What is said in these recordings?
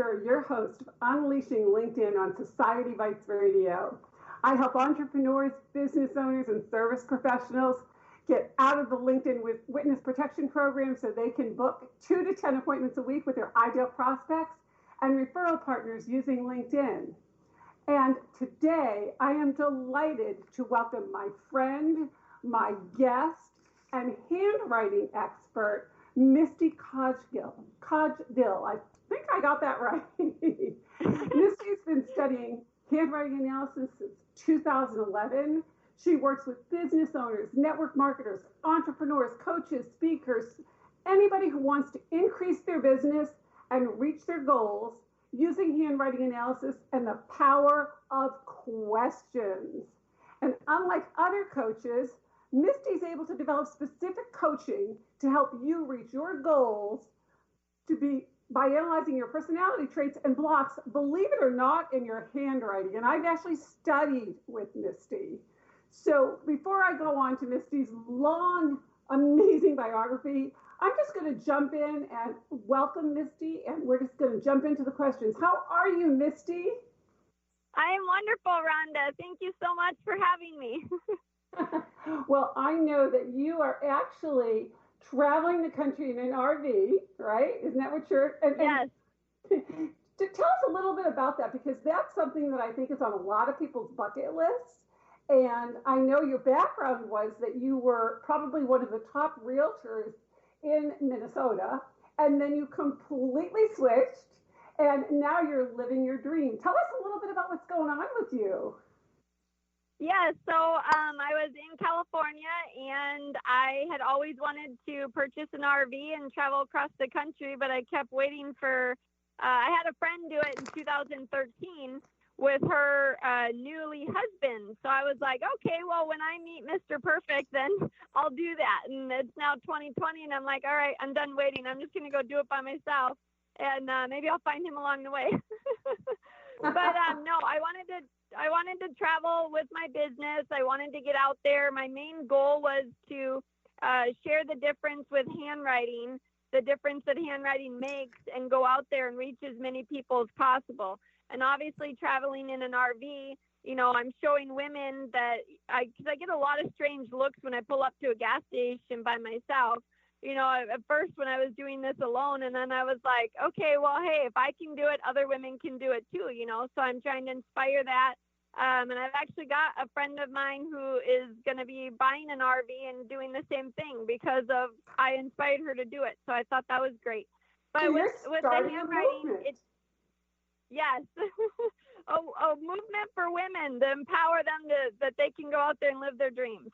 Sure, your host of Unleashing LinkedIn on Society Bites Radio. I help entrepreneurs, business owners, and service professionals get out of the LinkedIn with witness protection program so they can book 2 to 10 appointments a week with their ideal prospects and referral partners using LinkedIn. And today I am delighted to welcome my friend, my guest, and handwriting expert, Misty Cogdill. I think I got that right. Misty's been studying handwriting analysis since 2011. She works with business owners, network marketers, entrepreneurs, coaches, speakers, anybody who wants to increase their business and reach their goals using handwriting analysis and the power of questions. And unlike other coaches, Misty's able to develop specific coaching to help you reach your goals by analyzing your personality traits and blocks, believe it or not, in your handwriting. And I've actually studied with Misty. So before I go on to Misty's long, amazing biography, I'm just going to jump in and welcome Misty, and we're just going to jump into the questions. How are you, Misty? I am wonderful, Rhonda. Thank you so much for having me. Well, I know that you are actually traveling the country in an RV, right? Isn't that what you're? Yes. To tell us a little bit about that, because that's something that I think is on a lot of people's bucket lists. And I know your background was that you were probably one of the top realtors in Minnesota, and then you completely switched, and now you're living your dream. Tell us a little bit about what's going on with you. Yeah, so I was in California, and I had always wanted to purchase an RV and travel across the country, but I kept waiting for, I had a friend do it in 2013 with her newly husband. So I was like, okay, well, when I meet Mr. Perfect, then I'll do that. And it's now 2020, and I'm like, all right, I'm done waiting. I'm just going to go do it by myself, and maybe I'll find him along the way. But no, I wanted to travel with my business. I wanted to get out there. My main goal was to share the difference with handwriting, the difference that handwriting makes, and go out there and reach as many people as possible. And obviously traveling in an RV, you know, I'm showing women that because I get a lot of strange looks when I pull up to a gas station by myself. You know, at first when I was doing this alone, and then I was like, okay, well, hey, if I can do it, other women can do it too, you know. So I'm trying to inspire that. And I've actually got a friend of mine who is going to be buying an RV and doing the same thing because of I inspired her to do it. So I thought that was great. But So with the handwriting, it's yes, a movement for women to empower them that they can go out there and live their dreams.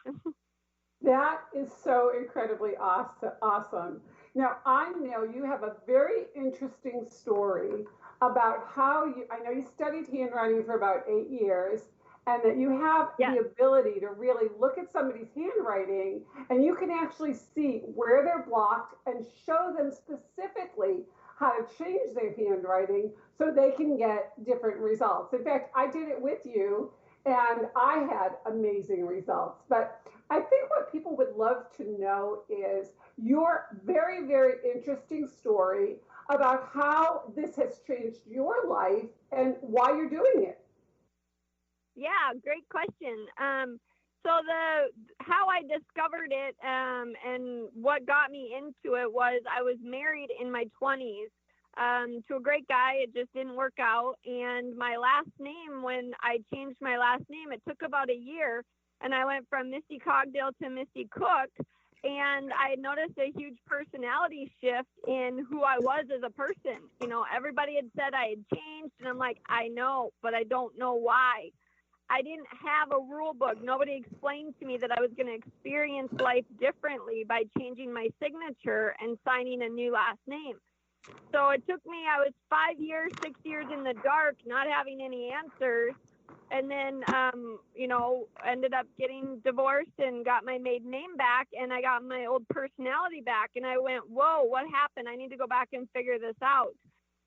That is so incredibly awesome. Now, I know you have a very interesting story about how I know you studied handwriting for about 8 years, and that you have the ability to really look at somebody's handwriting, and you can actually see where they're blocked and show them specifically how to change their handwriting so they can get different results. In fact, I did it with you, and I had amazing results. But I think what people would love to know is your very, very interesting story about how this has changed your life and why you're doing it. Yeah, great question. So how I discovered it and what got me into it was I was married in my 20s to a great guy. It just didn't work out. And my last name, when I changed my last name, it took about a year. And I went from Misty Cogdill to Misty Cook. And I noticed a huge personality shift in who I was as a person. You know, everybody had said I had changed. And I'm like, I know, but I don't know why. I didn't have a rule book. Nobody explained to me that I was going to experience life differently by changing my signature and signing a new last name. So it took me, I was 5 years, 6 years in the dark, not having any answers. And then, you know, ended up getting divorced and got my maiden name back, and I got my old personality back. And I went, whoa, what happened? I need to go back and figure this out.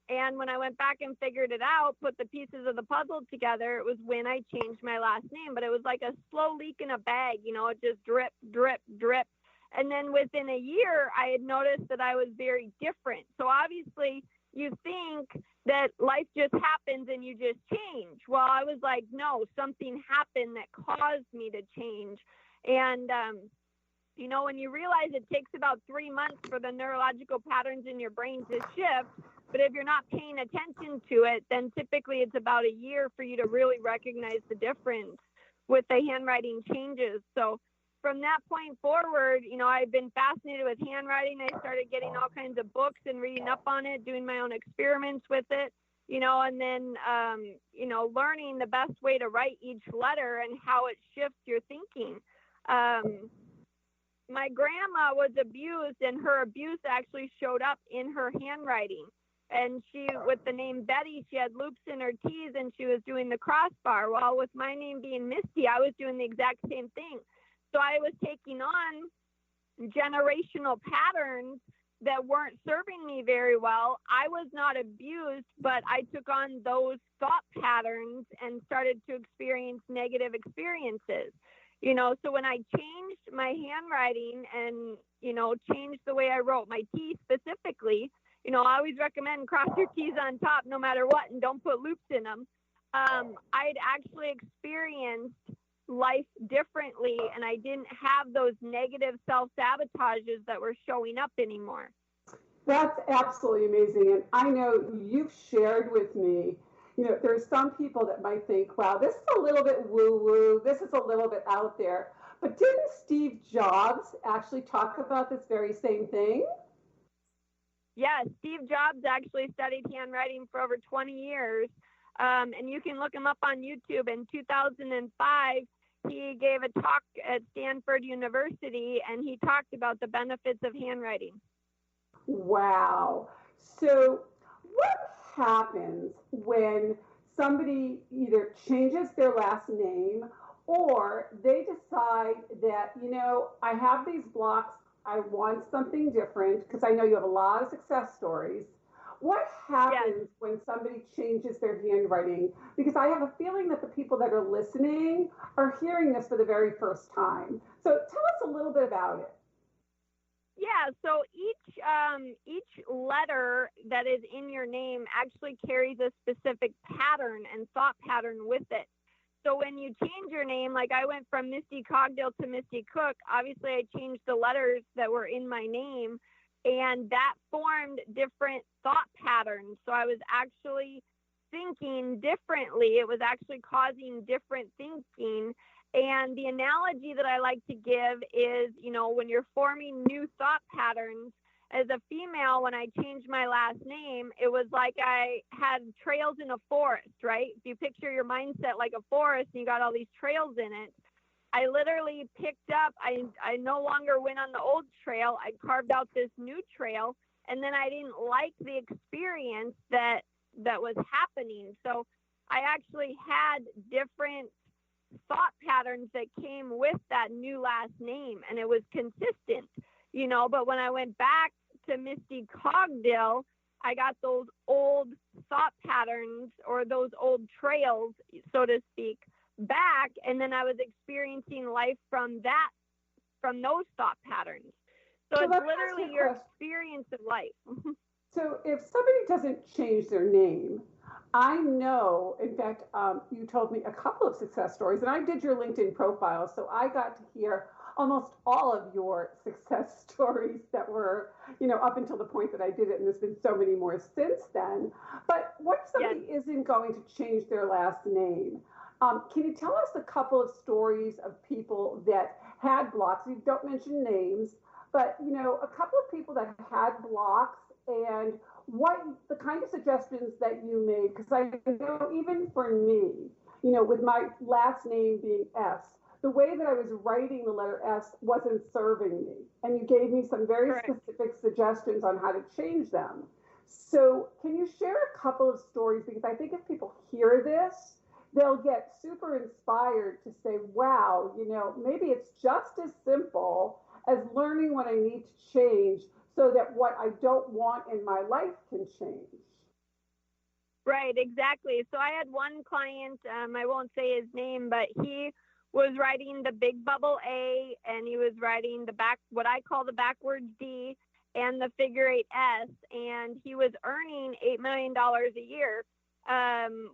And when I went back and figured it out, put the pieces of the puzzle together, it was when I changed my last name. But it was like a slow leak in a bag, you know, it just drip, drip, drip. And then within a year, I had noticed that I was very different. So obviously you think that life just happens and you just change. Well, I was like, no, something happened that caused me to change. And, when you realize it takes about 3 months for the neurological patterns in your brain to shift, but if you're not paying attention to it, then typically it's about a year for you to really recognize the difference with the handwriting changes. So from that point forward, I've been fascinated with handwriting. I started getting all kinds of books and reading up on it, doing my own experiments with it, and then, learning the best way to write each letter and how it shifts your thinking. My grandma was abused, and her abuse actually showed up in her handwriting. And she, with the name Betty, she had loops in her T's, and she was doing the crossbar. Well, with my name being Misty, I was doing the exact same thing. So I was taking on generational patterns that weren't serving me very well. I was not abused, but I took on those thought patterns and started to experience negative experiences. So when I changed my handwriting and, changed the way I wrote my T specifically, I always recommend cross your T's on top no matter what and don't put loops in them. I'd actually experienced life differently, and I didn't have those negative self-sabotages that were showing up anymore. That's absolutely amazing. And I know you've shared with me, there's some people that might think, wow, this is a little bit woo-woo, this is a little bit out there. But didn't Steve Jobs actually talk about this very same thing? Yes, Steve Jobs actually studied handwriting for over 20 years. And you can look him up on YouTube. In 2005, he gave a talk at Stanford University, and he talked about the benefits of handwriting. Wow. So what happens when somebody either changes their last name or they decide that, I have these blocks, I want something different, because I know you have a lot of success stories. What happens when somebody changes their handwriting? Because I have a feeling that the people that are listening are hearing this for the very first time. So tell us a little bit about it. Yeah, so each letter that is in your name actually carries a specific pattern and thought pattern with it. So when you change your name, like I went from Misty Cogdill to Misty Cook, obviously I changed the letters that were in my name, and that formed different thought patterns. So I was actually thinking differently. It was actually causing different thinking. And the analogy that I like to give is, when you're forming new thought patterns, as a female, when I changed my last name, it was like I had trails in a forest, right? If you picture your mindset like a forest and you got all these trails in it, I literally picked up, I no longer went on the old trail. I carved out this new trail, and then I didn't like the experience that was happening. So I actually had different thought patterns that came with that new last name, and it was consistent, but when I went back to Misty Cogdill, I got those old thought patterns or those old trails, so to speak, back, and then I was experiencing life from those thought patterns. So it's literally your experience of life. So if somebody doesn't change their name, I know, in fact, you told me a couple of success stories, and I did your LinkedIn profile, so I got to hear almost all of your success stories that were, up until the point that I did it, and there's been so many more since then. But what if somebody isn't going to change their last name? Can you tell us a couple of stories of people that had blocks? You don't mention names, but, a couple of people that had blocks, and what the kind of suggestions that you made, because I know even for me, with my last name being S, the way that I was writing the letter S wasn't serving me. And you gave me some very specific suggestions on how to change them. So can you share a couple of stories? Because I think if people hear this, they'll get super inspired to say, wow, maybe it's just as simple as learning what I need to change so that what I don't want in my life can change. Right, exactly. So I had one client, I won't say his name, but he was writing the big bubble A, and he was writing what I call the backwards D, and the figure 8S, and he was earning $8 million a year,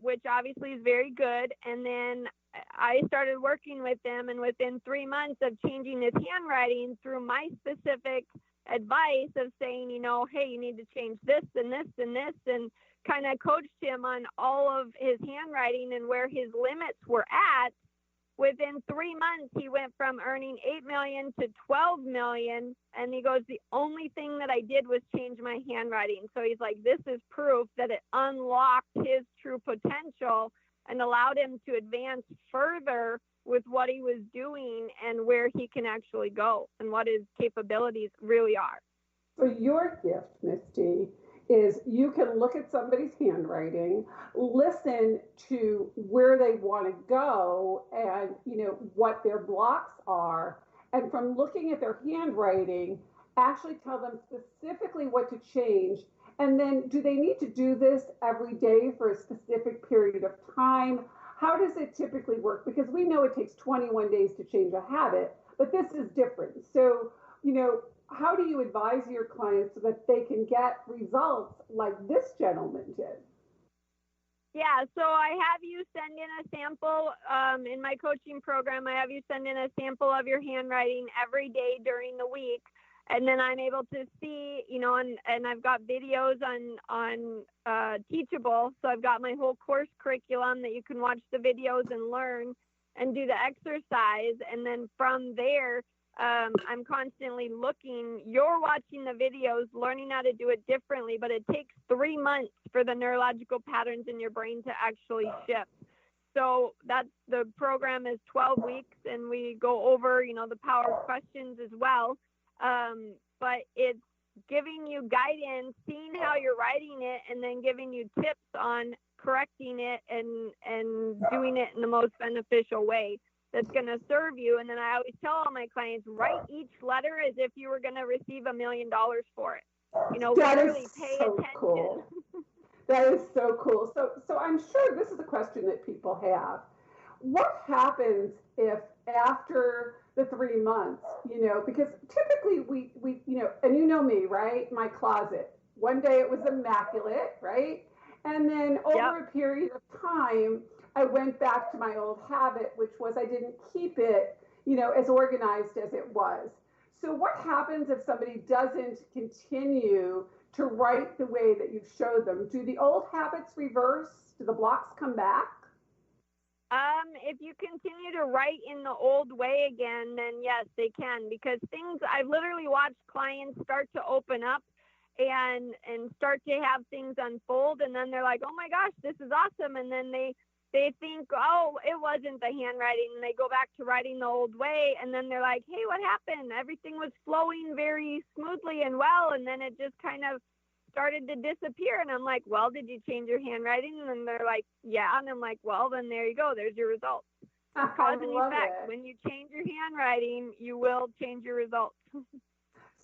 which obviously is very good. And then I started working with him, and within 3 months of changing his handwriting through my specific advice of saying, hey, you need to change this and this and this, and kind of coached him on all of his handwriting and where his limits were at. Within 3 months, he went from earning $8 million to $12 million. And he goes, the only thing that I did was change my handwriting. So he's like, this is proof that it unlocked his true potential and allowed him to advance further with what he was doing and where he can actually go and what his capabilities really are. So your gift, Misty, is you can look at somebody's handwriting, listen to where they want to go and, what their blocks are. And from looking at their handwriting, actually tell them specifically what to change. And then do they need to do this every day for a specific period of time? How does it typically work? Because we know it takes 21 days to change a habit, but this is different. So, how do you advise your clients so that they can get results like this gentleman did? Yeah, so I have you send in a sample in my coaching program. I have you send in a sample of your handwriting every day during the week. And then I'm able to see, and I've got videos on Teachable. So I've got my whole course curriculum that you can watch the videos and learn and do the exercise. And then from there, I'm constantly looking. You're watching the videos, learning how to do it differently, but it takes 3 months for the neurological patterns in your brain to actually shift. So the program is 12 weeks, and we go over, the power questions as well. But it's giving you guidance, seeing how you're writing it, and then giving you tips on correcting it and doing it in the most beneficial way that's going to serve you. And then I always tell all my clients, write each letter as if you were going to receive $1 million for it. Literally pay attention. Cool. That is so cool. So I'm sure this is a question that people have. What happens if after the 3 months, because typically we and me, right? My closet. One day it was immaculate, right? And then over a period of time, I went back to my old habit, which was I didn't keep it, as organized as it was. So what happens if somebody doesn't continue to write the way that you've showed them? Do the old habits reverse? Do the blocks come back? If you continue to write in the old way again, then yes, they can, because I've literally watched clients start to open up and start to have things unfold. And then they're like, oh my gosh, this is awesome. And then they think, oh, it wasn't the handwriting. And they go back to writing the old way. And then they're like, hey, what happened? Everything was flowing very smoothly and well. And then it just kind of started to disappear. And I'm like, well, did you change your handwriting? And then they're like, yeah. And I'm like, well, then there you go. There's your results. Cause and effect. When you change your handwriting, you will change your results.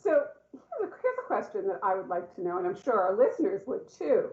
So here's a question that I would like to know, and I'm sure our listeners would too.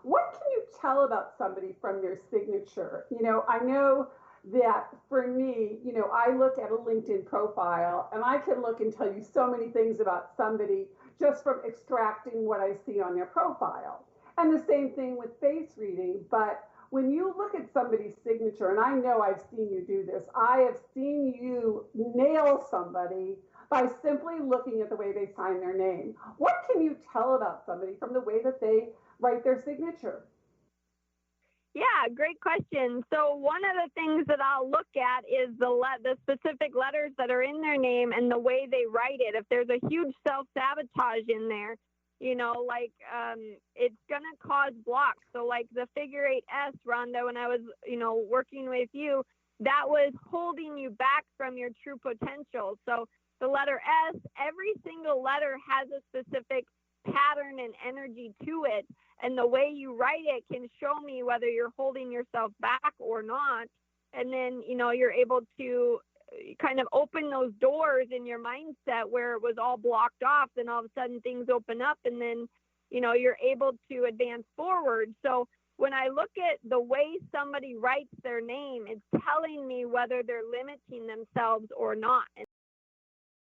What can you tell about somebody from their signature? I know that for me, I look at a LinkedIn profile and I can look and tell you so many things about somebody just from extracting what I see on their profile. And the same thing with face reading. But when you look at somebody's signature, and I know I've seen you do this, I have seen you nail somebody by simply looking at the way they sign their name. What can you tell about somebody from the way that they write their signature? Yeah, great question. So one of the things that I'll look at is the specific letters that are in their name and the way they write it. If there's a huge self-sabotage in there, it's going to cause blocks. So like the figure 8S, Rhonda, when I was, working with you, that was holding you back from your true potential. So the letter S, every single letter has a specific pattern and energy to it. And the way you write it can show me whether you're holding yourself back or not. And then, you're able to kind of open those doors in your mindset where it was all blocked off. Then all of a sudden things open up and then, you're able to advance forward. So when I look at the way somebody writes their name, it's telling me whether they're limiting themselves or not.